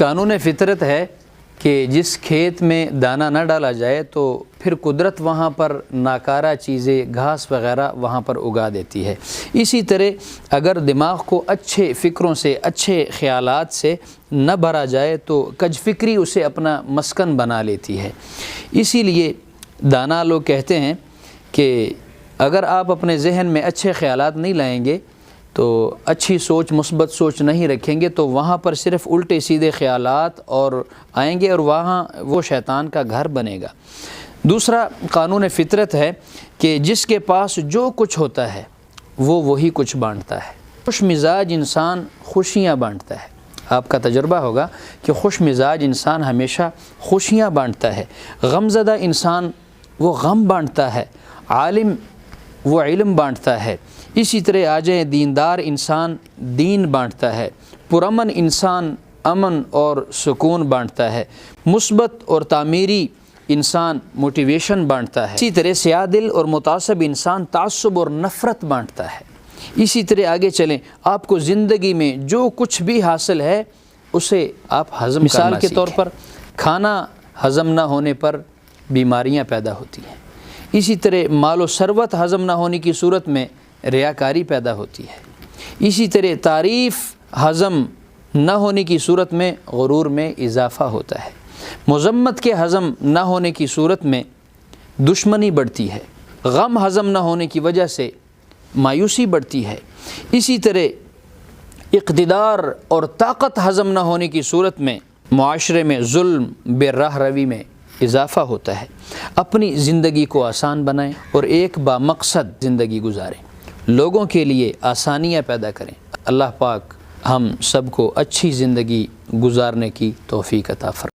قانون فطرت ہے کہ جس کھیت میں دانہ نہ ڈالا جائے تو پھر قدرت وہاں پر ناکارہ چیزیں گھاس وغیرہ وہاں پر اگا دیتی ہے۔ اسی طرح اگر دماغ کو اچھے فکروں سے اچھے خیالات سے نہ بھرا جائے تو کج فکری اسے اپنا مسکن بنا لیتی ہے۔ اسی لیے دانا لوگ کہتے ہیں کہ اگر آپ اپنے ذہن میں اچھے خیالات نہیں لائیں گے تو اچھی سوچ مثبت سوچ نہیں رکھیں گے تو وہاں پر صرف الٹے سیدھے خیالات اور آئیں گے اور وہاں وہ شیطان کا گھر بنے گا۔ دوسرا قانون فطرت ہے کہ جس کے پاس جو کچھ ہوتا ہے وہ وہی کچھ بانٹتا ہے۔ خوش مزاج انسان خوشیاں بانٹتا ہے۔ آپ کا تجربہ ہوگا کہ خوش مزاج انسان ہمیشہ خوشیاں بانٹتا ہے۔ غمزدہ انسان وہ غم بانٹتا ہے۔ عالم وہ علم بانٹتا ہے۔ اسی طرح آجائے دیندار انسان دین بانٹتا ہے۔ پرامن انسان امن اور سکون بانٹتا ہے۔ مثبت اور تعمیری انسان موٹیویشن بانٹتا ہے۔ اسی طرح سیاہ دل اور متعصب انسان تعصب اور نفرت بانٹتا ہے۔ اسی طرح آگے چلیں، آپ کو زندگی میں جو کچھ بھی حاصل ہے اسے آپ ہضم مثال کے طور پر کھانا ہضم نہ ہونے پر بیماریاں پیدا ہوتی ہیں۔ اسی طرح مال و ثروت ہضم نہ ہونے کی صورت میں ریاکاری پیدا ہوتی ہے۔ اسی طرح تعریف ہضم نہ ہونے کی صورت میں غرور میں اضافہ ہوتا ہے۔ مذمت کے ہضم نہ ہونے کی صورت میں دشمنی بڑھتی ہے۔ غم ہضم نہ ہونے کی وجہ سے مایوسی بڑھتی ہے۔ اسی طرح اقتدار اور طاقت ہضم نہ ہونے کی صورت میں معاشرے میں ظلم بے راہ روی میں اضافہ ہوتا ہے۔ اپنی زندگی کو آسان بنائیں اور ایک بامقصد زندگی گزاریں۔ لوگوں کے لیے آسانیاں پیدا کریں۔ اللہ پاک ہم سب کو اچھی زندگی گزارنے کی توفیق عطا فرمائے۔